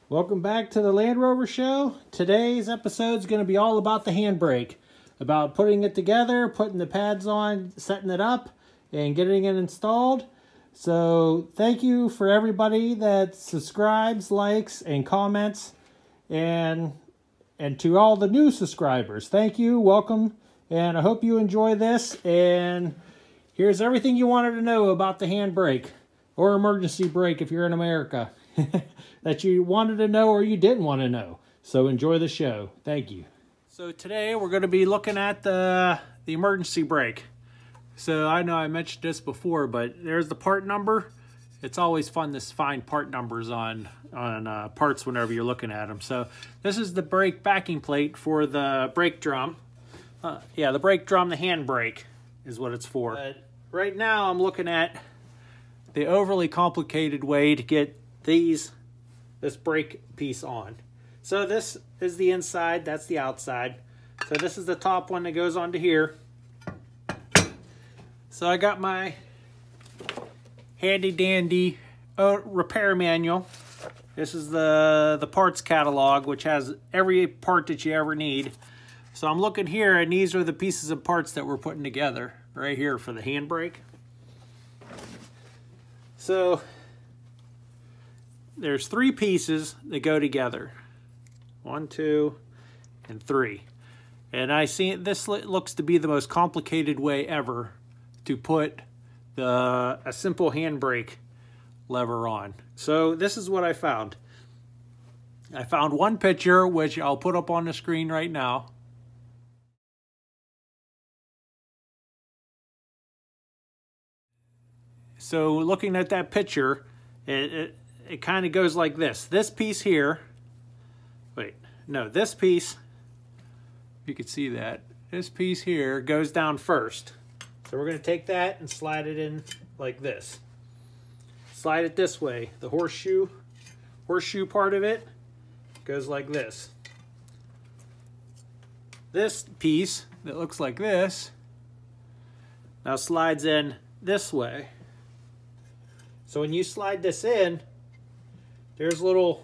Welcome back to the Land Rover Show. Today's episode is going to be all about the handbrake, about putting it together, putting the pads on, setting it up, and getting it installed. So thank you for everybody that subscribes, likes, and comments, and to all the new subscribers. Thank you, welcome, and I hope you enjoy this. And here's everything you wanted to know about the handbrake, or emergency brake if you're in America. That you wanted to know or you didn't want to know. So enjoy the show. Thank you. So today we're going to be looking at the emergency brake. So I know I mentioned this before, but there's the part number. It's always fun to find part numbers on parts whenever you're looking at them. So this is the brake backing plate for the brake drum. The brake drum, the handbrake is what it's for. But right now I'm looking at the overly complicated way to get this brake piece on. So this is the inside, that's the outside. So this is the top one that goes onto here. So I got my handy dandy repair manual. This is the parts catalog, which has every part that you ever need. So I'm looking here, and these are the pieces of parts that we're putting together right here for the handbrake. So there's three pieces that go together. 1, 2, and 3. And I see this looks to be the most complicated way ever to put a simple handbrake lever on. So this is what I found. I found one picture, which I'll put up on the screen right now. So looking at that picture, it kind of goes like this. This piece here, this piece, you can see that. This piece here goes down first. So we're going to take that and slide it in like this. Slide it this way. The horseshoe part of it goes like this. This piece that looks like this now slides in this way. So when you slide this in, there's little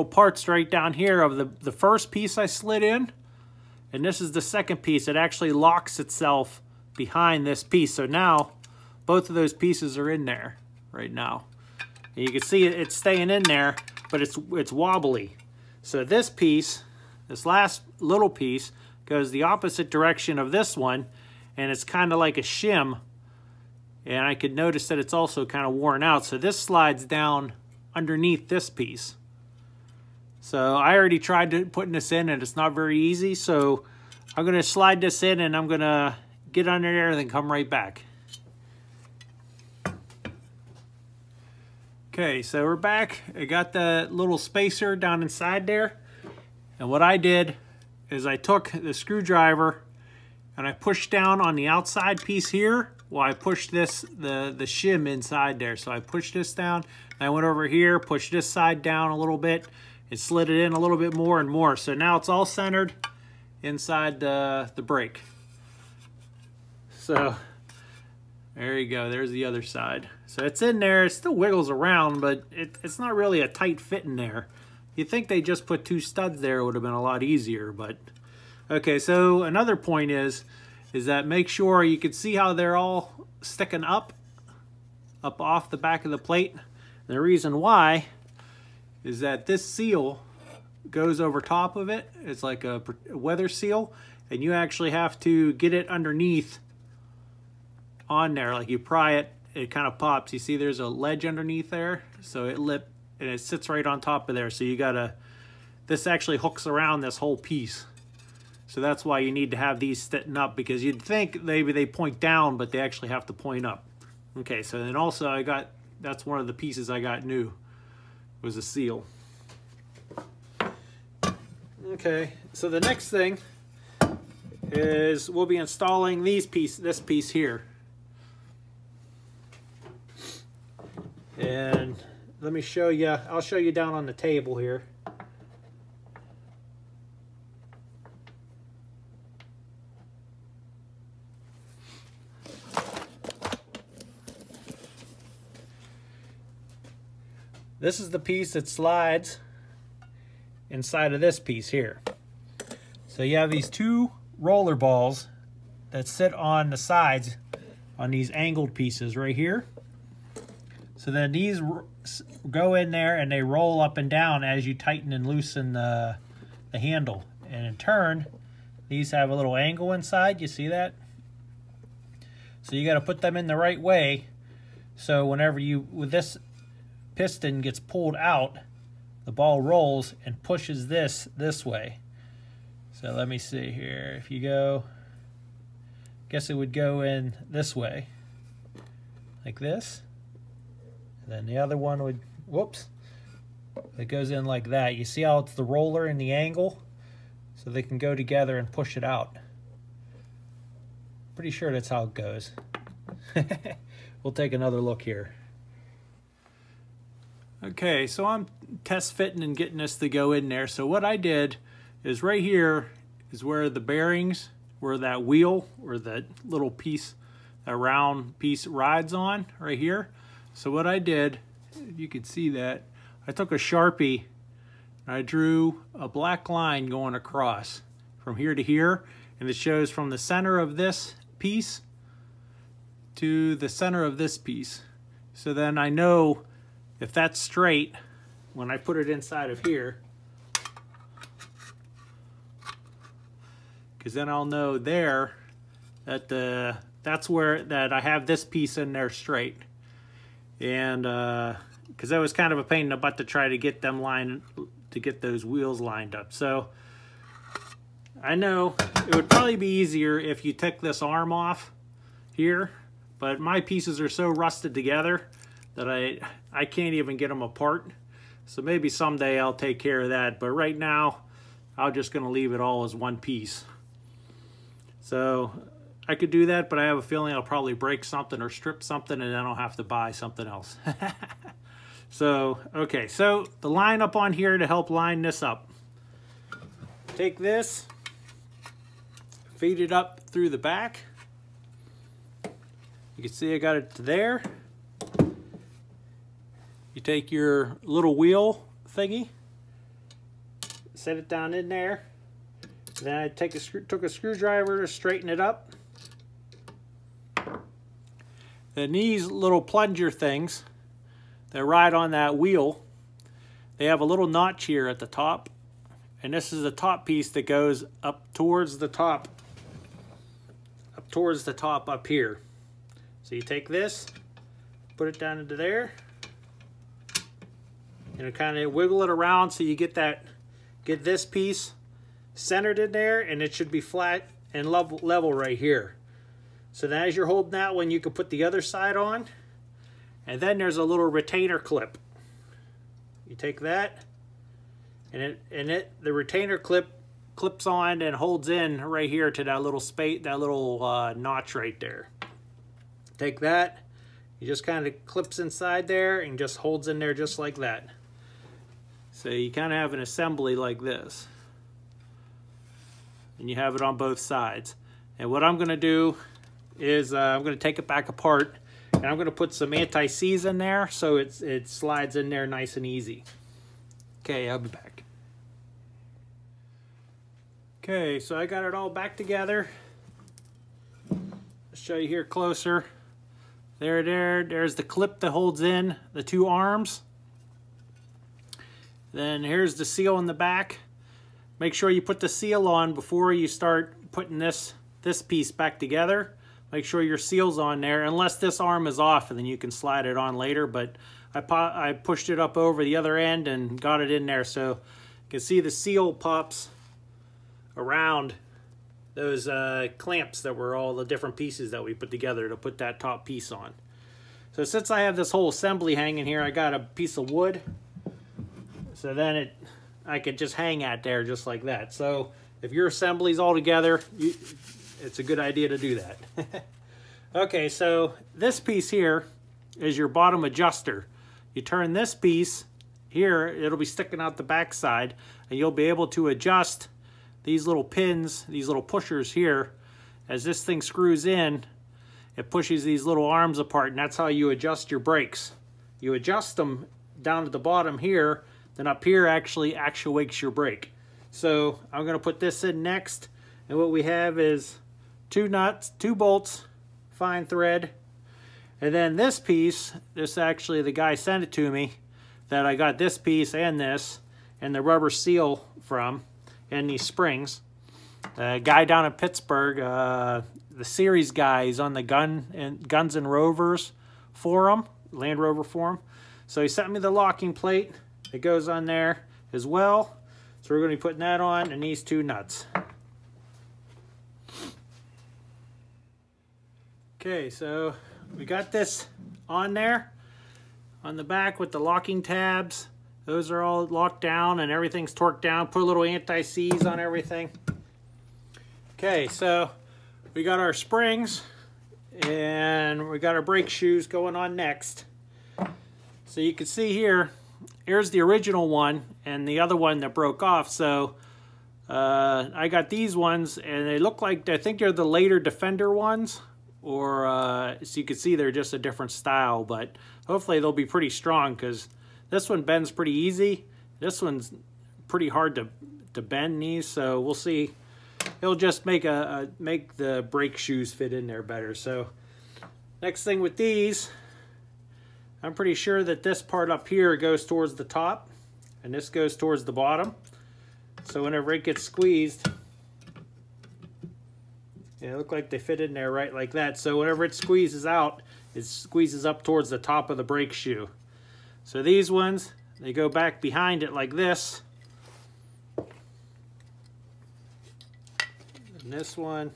parts right down here of the first piece I slid in, and this is the second piece. It actually locks itself behind this piece. So now both of those pieces are in there right now. And you can see it's staying in there, but it's wobbly. So this piece, this last little piece, goes the opposite direction of this one, and it's kind of like a shim. And I could notice that it's also kind of worn out. So this slides down underneath this piece. So I already tried putting this in, and it's not very easy. So I'm going to slide this in, and I'm going to get under there and then come right back. Okay, so we're back. I got the little spacer down inside there. And what I did is I took the screwdriver and I pushed down on the outside piece here. Well, I pushed the shim inside there. So I pushed this down. I went over here, pushed this side down a little bit. It slid it in a little bit more and more. So now it's all centered inside the brake. So there you go. There's the other side. So it's in there. It still wiggles around, but it's not really a tight fit in there. You'd think they just put 2 studs there. It would have been a lot easier. But okay, so another point is that make sure you can see how they're all sticking up off the back of the plate. And the reason why is that this seal goes over top of it. It's like a weather seal, and you actually have to get it underneath on there. Like you pry it, it kind of pops. You see there's a ledge underneath there, so and it sits right on top of there. So you gotta, this actually hooks around this whole piece. So that's why you need to have these sitting up, because you'd think maybe they point down, but they actually have to point up. Okay, so then also that's one of the pieces I got new, was a seal. Okay, so the next thing is we'll be installing this piece here. And let me show you, I'll show you down on the table here. This is the piece that slides inside of this piece here. So you have these two roller balls that sit on the sides on these angled pieces right here. So then these go in there and they roll up and down as you tighten and loosen the handle. And in turn, these have a little angle inside. You see that? So you got to put them in the right way. So whenever with this piston gets pulled out, the ball rolls and pushes this way. So let me see here. If you go, guess it would go in this way, like this. And then the other one would, whoops, it goes in like that. You see how it's the roller and the angle? So they can go together and push it out. Pretty sure that's how it goes. We'll take another look here. Okay, so I'm test fitting and getting this to go in there. So what I did is right here is where the bearings, where that wheel or that little piece, that round piece rides on right here. So what I did, you can see that, I took a Sharpie and I drew a black line going across from here to here, and it shows from the center of this piece to the center of this piece. So then I know if that's straight, when I put it inside of here, because then I'll know there that that's where that I have this piece in there straight. And because that was kind of a pain in the butt to try to get them lined, to get those wheels lined up. So I know it would probably be easier if you took this arm off here, but my pieces are so rusted together that I can't even get them apart. So maybe someday I'll take care of that, but right now I'm just gonna leave it all as one piece. So I could do that, but I have a feeling I'll probably break something or strip something, and then I'll have to buy something else. So, okay, so the line up on here to help line this up. Take this, feed it up through the back. You can see I got it to there. You take your little wheel thingy, set it down in there. Then I took a screwdriver to straighten it up. Then these little plunger things that ride on that wheel, they have a little notch here at the top. And this is the top piece that goes up towards the top. Up here. So you take this, put it down into there, and kind of wiggle it around so you get this piece centered in there, and it should be flat and level right here. So then as you're holding that one, you can put the other side on, and then there's a little retainer clip. You take that, and the retainer clip clips on and holds in right here to that little space, that little notch right there. Take that, you just kind of clips inside there and just holds in there just like that. So you kind of have an assembly like this. And you have it on both sides. And what I'm going to do is I'm going to take it back apart, and I'm going to put some anti-seize in there so it slides in there nice and easy. Okay, I'll be back. Okay, so I got it all back together. I'll show you here closer. There's the clip that holds in the two arms. Then here's the seal in the back. Make sure you put the seal on before you start putting this piece back together. Make sure your seal's on there, unless this arm is off, and then you can slide it on later. But I pushed it up over the other end and got it in there, so you can see the seal pops around those clamps that were all the different pieces that we put together to put that top piece on. So since I have this whole assembly hanging here, I got a piece of wood. So then I could just hang at there just like that. So if your assembly's all together, it's a good idea to do that. Okay, so this piece here is your bottom adjuster. You turn this piece here, it'll be sticking out the back side, and you'll be able to adjust these little pins, these little pushers here. As this thing screws in, it pushes these little arms apart, and that's how you adjust your brakes. You adjust them down at the bottom here, then up here actually actuates your brake. So I'm going to put this in next, and what we have is 2 nuts, 2 bolts, fine thread, and then this piece, this actually the guy sent it to me, that I got this piece and this, and the rubber seal from, and these springs. The guy down in Pittsburgh, the Series guy, is on the Guns and Rovers forum, Land Rover forum. So he sent me the locking plate. It goes on there as well. So we're going to be putting that on, and these 2 nuts. Okay, so we got this on there on the back with the locking tabs. Those are all locked down and everything's torqued down. Put a little anti-seize on everything. Okay, so we got our springs and we got our brake shoes going on next. So you can see here, here's the original one and the other one that broke off. So I got these ones, and they look like, I think they're the later Defender ones, or so you can see they're just a different style, but hopefully they'll be pretty strong, because this one bends pretty easy. This one's pretty hard to bend these, so we'll see. It'll just make the brake shoes fit in there better. So next thing with these, I'm pretty sure that this part up here goes towards the top and this goes towards the bottom. So whenever it gets squeezed, yeah, it look like they fit in there right like that. So whenever it squeezes out, it squeezes up towards the top of the brake shoe. So these ones, they go back behind it like this. And this one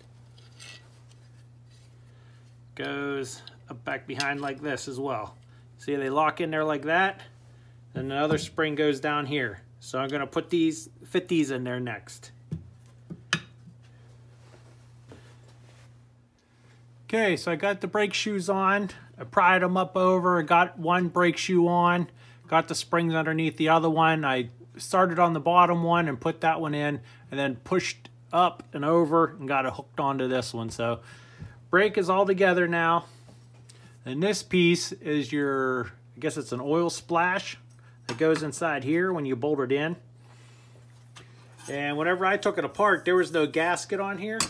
goes up back behind like this as well. See, they lock in there like that, and another spring goes down here. So I'm gonna fit these in there next. Okay, so I got the brake shoes on. I pried them up over, got one brake shoe on, got the springs underneath the other one. I started on the bottom one and put that one in, and then pushed up and over and got it hooked onto this one. So brake is all together now. And this piece is your, I guess it's an oil splash that goes inside here when you bolt it in. And whenever I took it apart, there was no gasket on here.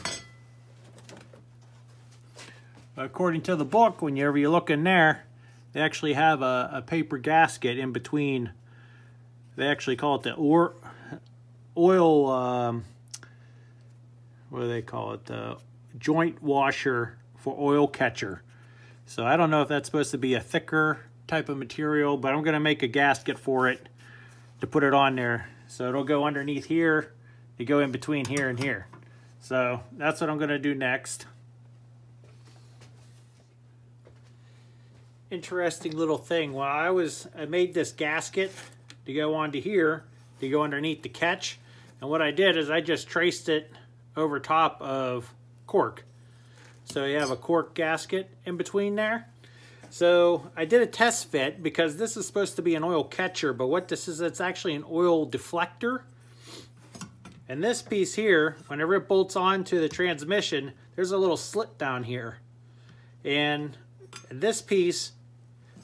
According to the book, whenever you look in there, they actually have a paper gasket in between. They actually call it the oil, what do they call it? The joint washer for oil catcher. So I don't know if that's supposed to be a thicker type of material, but I'm going to make a gasket for it to put it on there. So it'll go underneath here, you go in between here and here. So that's what I'm going to do next. Interesting little thing. Well, I made this gasket to go onto here, to go underneath the catch. And what I did is I just traced it over top of cork. So you have a cork gasket in between there. So I did a test fit because this is supposed to be an oil catcher, but what this is, it's actually an oil deflector. And this piece here, whenever it bolts onto the transmission, there's a little slit down here. And this piece,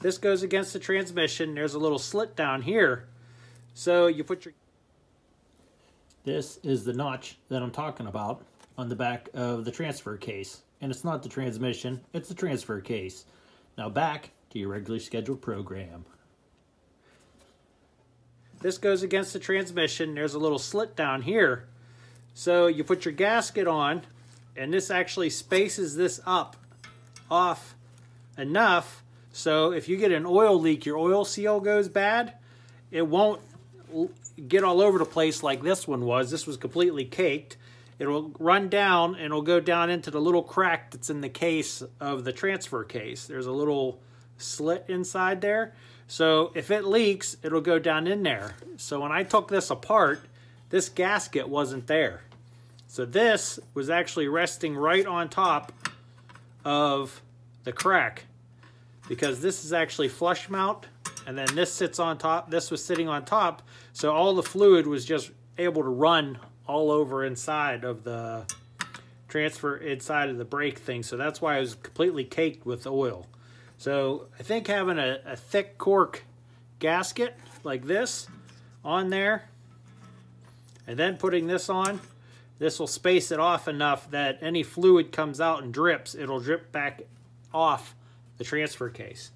this goes against the transmission, there's a little slit down here. So you put your... This is the notch that I'm talking about on the back of the transfer case. And it's not the transmission, it's the transfer case. Now back to your regularly scheduled program. This goes against the transmission. There's a little slit down here. So you put your gasket on, and this actually spaces this up off enough so if you get an oil leak, your oil seal goes bad, it won't get all over the place like this one was. This was completely caked. It'll run down and it'll go down into the little crack that's in the case of the transfer case. There's a little slit inside there. So if it leaks, it'll go down in there. So when I took this apart, this gasket wasn't there. So this was actually resting right on top of the crack, because this is actually flush mount, and then this sits on top. This was sitting on top, so all the fluid was just able to run all over inside of the transfer, inside of the brake thing. So that's why it was completely caked with oil. So I think having a thick cork gasket like this on there, and then putting this on. This will space it off enough that any fluid comes out and drips, it'll drip back off the transfer case.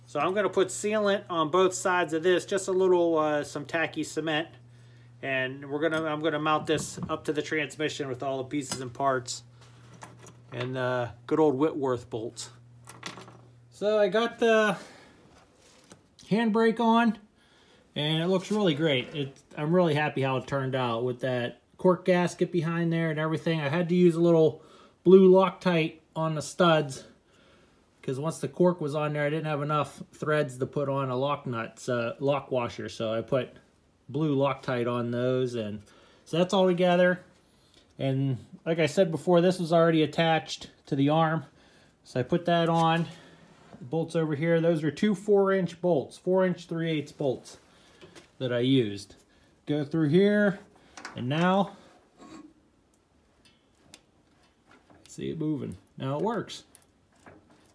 So I'm going to put sealant on both sides of this, just a little some tacky cement, and I'm gonna mount this up to the transmission with all the pieces and parts and good old Whitworth bolts. So I got the handbrake on, and it looks really great. I'm really happy how it turned out with that cork gasket behind there and everything. I had to use a little blue Loctite on the studs because once the cork was on there, I didn't have enough threads to put on a lock washer, so I put blue Loctite on those, and so that's all together. And like I said before, this was already attached to the arm, so I put that on. The bolts over here, those are two 4-inch bolts, 4-inch 3/8 bolts that I used. Go through here, and now see it moving. Now it works.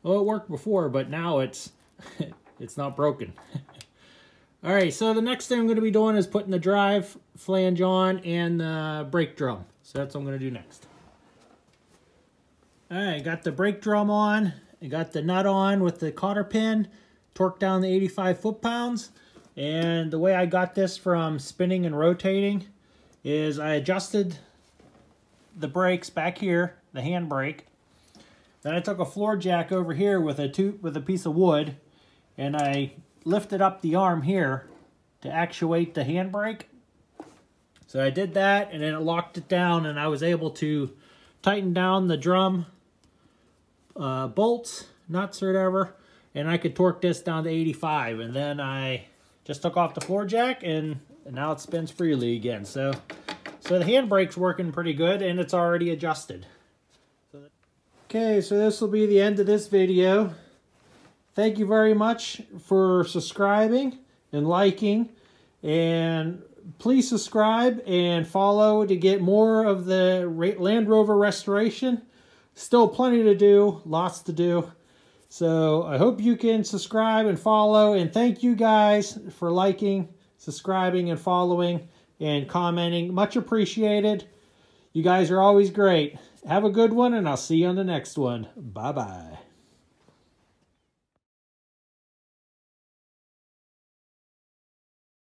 Well, it worked before, but now it's it's not broken. All right, so the next thing I'm going to be doing is putting the drive flange on and the brake drum. So that's what I'm going to do next. All right, got the brake drum on. I got the nut on with the cotter pin, torqued down to 85 foot-pounds. And the way I got this from spinning and rotating is I adjusted the brakes back here, the handbrake. Then I took a floor jack over here with a piece of wood, and I lifted up the arm here to actuate the handbrake. So I did that, and then it locked it down, and I was able to tighten down the drum bolts, nuts or whatever, and I could torque this down to 85. And then I just took off the floor jack, and now it spins freely again. So the handbrake's working pretty good, and it's already adjusted. Okay, so this will be the end of this video. Thank you very much for subscribing and liking, and please subscribe and follow to get more of the Land Rover restoration. Still plenty to do, lots to do. So I hope you can subscribe and follow, and thank you guys for liking, subscribing, and following, and commenting. Much appreciated. You guys are always great. Have a good one, and I'll see you on the next one. Bye-bye.